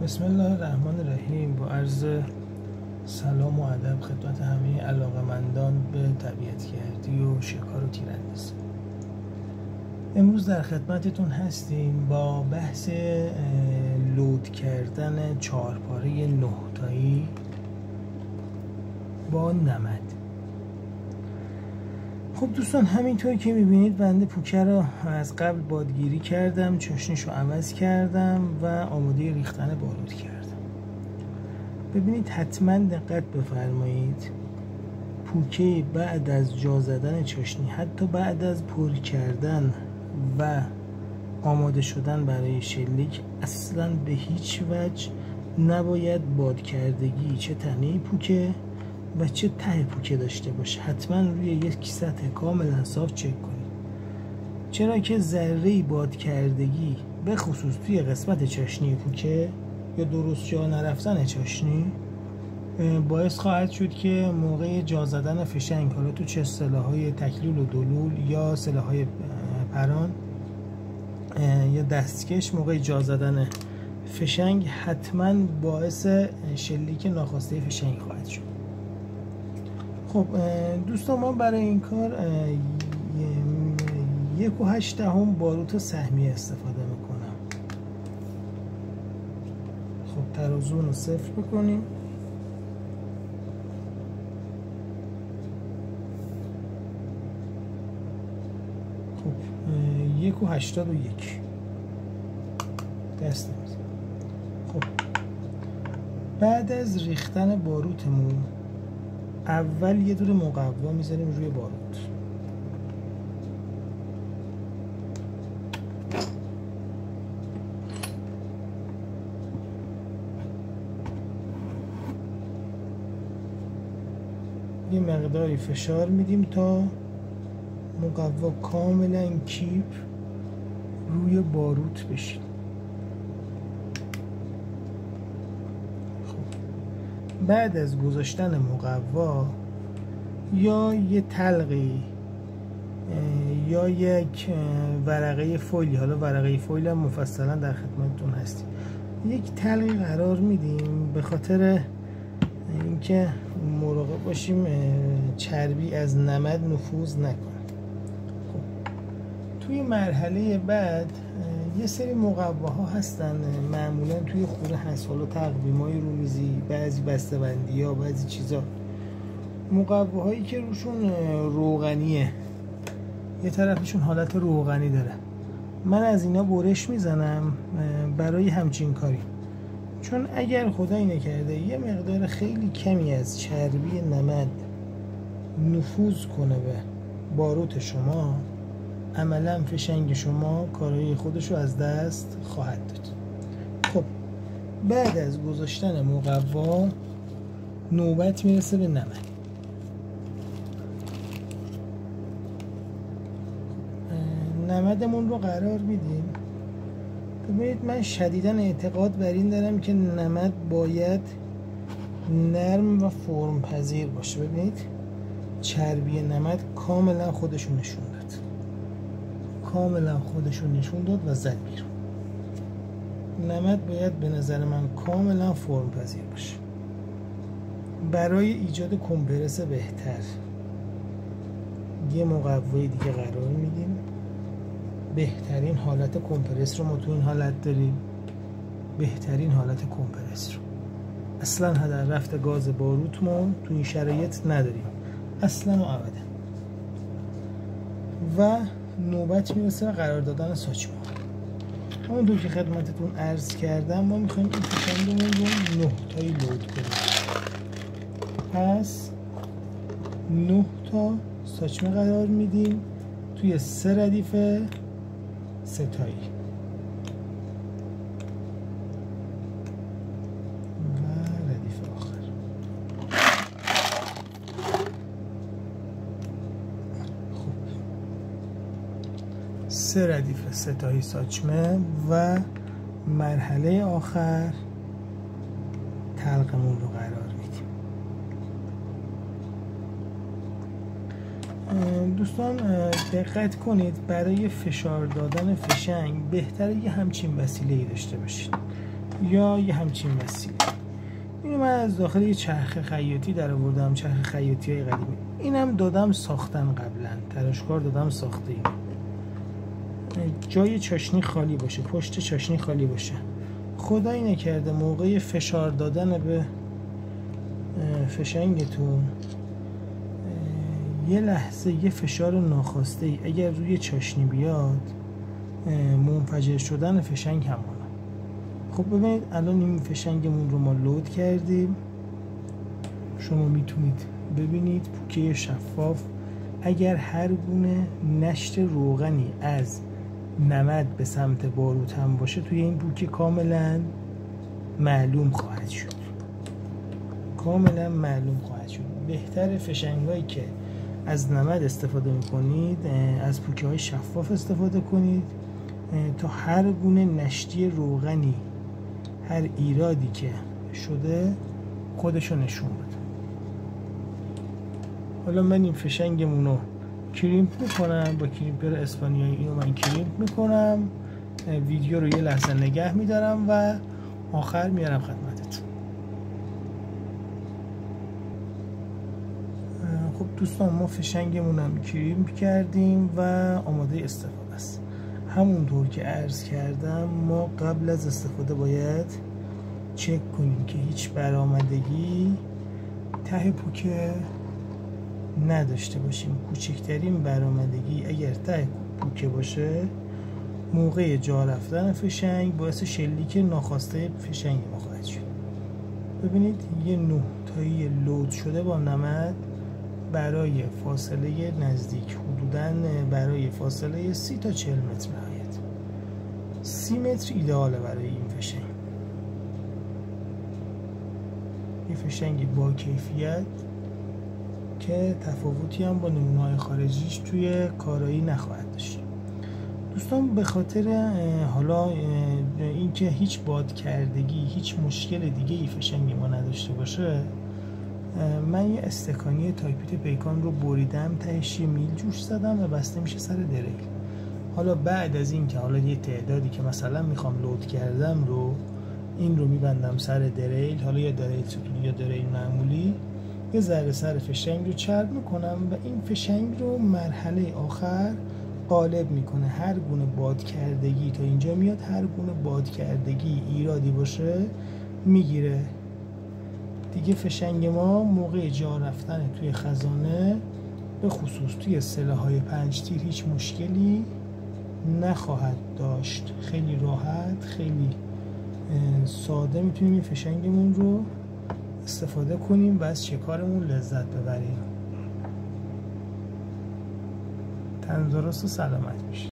بسم الله الرحمن الرحیم. با عرض سلام و ادب خدمت همه علاقه‌مندان به طبیعت‌گردی و شکار و تیراندازی. امروز در خدمتتون هستیم با بحث لود کردن چهارپاره 9 تایی با نمد. خب دوستان، همینطور که میبینید بنده پوکه رو از قبل بادگیری کردم، چاشنیش رو عوض کردم و آماده ریختن بارود کردم. ببینید حتما دقت بفرمایید، پوکه بعد از جا زدن چاشنی، حتی بعد از پر کردن و آماده شدن برای شلیک، اصلا به هیچ وجه نباید بادکردگی چه تنه پوکه و چه ته پوکه داشته باشه. حتما روی یک سطح کاملا صاف چک کنید، چرا که ذره بادکردگی به خصوص توی قسمت چاشنی پوکه یا درست جا نرفتن چاشنی باعث خواهد شد که موقع جا زدن فشنگ، حالا تو چه سلاح‌های تکلیل و دلول یا سلاح‌های پران یا دستکش، موقع جا زدن فشنگ حتما باعث شلیک ناخواسته فشنگ خواهد شد. خب دوستان، ما برای این کار 1.8 باروت سهمیه استفاده میکنم. خب ترازو رو صفر بکنیم. خب 1.81 دست نمیزن. خب بعد از ریختن باروتمون اول یه دور مقوا میذاریم روی باروت. یه مقداری فشار میدیم تا مقوا کاملا کیپ روی باروت بشه. بعد از گذاشتن مقوا یا یه تلقی یا یک ورقه فویلی، حالا ورقه فویل هم مفصلا در خدمتتون هستیم، یک تلقی قرار میدیم به خاطر اینکه مراقب باشیم چربی از نمد نفوذ نکنه. خب توی مرحله بعد یه سری مقواها هستن، معمولا توی خوره هست، حالا تقویمای رومیزی، بعضی بسته‌بندی ها، بعضی چیزا، مقواهایی که روشون روغنیه، یه طرفشون حالت روغنی داره. من از اینا برش میزنم برای همچین کاری، چون اگر خدایی نکرده یه مقدار خیلی کمی از چربی نمد نفوذ کنه به باروت شما، عملا فشنگ شما کارهای خودشو از دست خواهد داد. خب بعد از گذاشتن مقوا نوبت میرسه به نمد. نمدمون رو قرار میدیم. ببینید من شدیداً اعتقاد بر این دارم که نمد باید نرم و فرم پذیر باشه. ببینید چربی نمد کاملا خودشو نشون داد، کاملا خودشون نشون داد و زد بیرون. نمد باید به نظر من کاملا فرم پذیر باشه. برای ایجاد کمپرس بهتر یه مقوای دیگه قرار میدیم. بهترین حالت کمپرس رو ما تو این حالت داریم، بهترین حالت کمپرس رو اصلا هدر رفت گاز باروت ما تو این شرایط نداریم اصلا و ابدا. و نوبت میرسه قرار دادن ساچمه. همونطور که خدمتتون عرض کردم ما میخوایم این فشنگمون رو 9 تایی لود کنیم. پس 9 تا ساچمه قرار میدیم توی 3 ردیف 3 تایی و ردیف آخر. 3 ردیف 3 تایی ساچمه و مرحله آخر تلقمون رو قرار میدیم. دوستان دقت کنید، برای فشار دادن فشنگ بهتره یه همچین وسیله‌ای داشته باشید. یا یه همچین وسیله. اینو من از داخل یه چرخ خیاطی در آوردم، چرخ خیاطی های قدیمی. اینم دادم ساختن، قبلا تراشکار دادم ساخته. این جای چاشنی خالی باشه، پشت چاشنی خالی باشه. خدایی نکرده موقع فشار دادن به فشنگتون یه لحظه یه فشار ناخواسته ای اگر روی چاشنی بیاد، منفجر شدن فشنگ همونه. خب ببینید الان این فشنگمون رو ما لود کردیم. شما میتونید ببینید پوکه شفاف. اگر هر گونه نشت روغنی از نمد به سمت باروت هم باشه، توی این پوکه کاملا معلوم خواهد شد. کاملا معلوم خواهد شد. بهتر فشنگایی که از نمد استفاده میکنید از پوکه های شفاف استفاده کنید تا هر گونه نشتی روغنی، هر ایرادی که شده خودشو نشون بده. حالا من این فشنگمون رو کریمپ میکنم با کریمپر اسپانیایی. اینو من کریمپ میکنم، ویدیو رو یه لحظه نگه میدارم و آخر میارم خدمتتون. خب دوستان، ما فشنگمون هم کریمپ کردیم و آماده استفاده است. همونطور که عرض کردم ما قبل از استفاده باید چک کنیم که هیچ برآمدگی ته پوکه نداشته باشیم. کوچکترین برآمدگی اگر ته پوکه باشه، موقع جا رفتن فشنگ باعث شلیک ناخواسته فشنگ ما خواهد شد. ببینید یه 9 تایی لود شده با نمد برای فاصله نزدیک، حدوداً برای فاصله 30 تا 40 متر نهایت. 30 متر ایدئاله برای این فشنگ. یه فشنگ با کیفیت که تفاوتی هم با نمونه‌های خارجیش توی کارایی نخواهد داشت. دوستان به خاطر حالا اینکه هیچ باد کردگی، هیچ مشکل دیگه ای فشنگ ما نداشته باشه، من یه استکانی تایپیت پیکان رو بریدم، تهش یه میل جوش زدم و بسته میشه سر دریل. حالا بعد از این که حالا یه تعدادی که مثلا میخوام لود کردم رو این رو میبندم سر دریل، حالا یا دریل ستونی یا دریل معمولی، یه ذره سر فشنگ رو چرب میکنم و این فشنگ رو مرحله آخر قالب میکنه. هر گونه باد کردگی تا اینجا میاد، هر گونه باد کردگی ایرادی باشه میگیره دیگه. فشنگ ما موقع جا رفتن توی خزانه، به خصوص توی سلاح‌های 5 تیر، هیچ مشکلی نخواهد داشت. خیلی راحت، خیلی ساده میتونیم این فشنگمون رو استفاده کنیم و از شکارمون لذت ببریم. تندرست و سلامت باشید.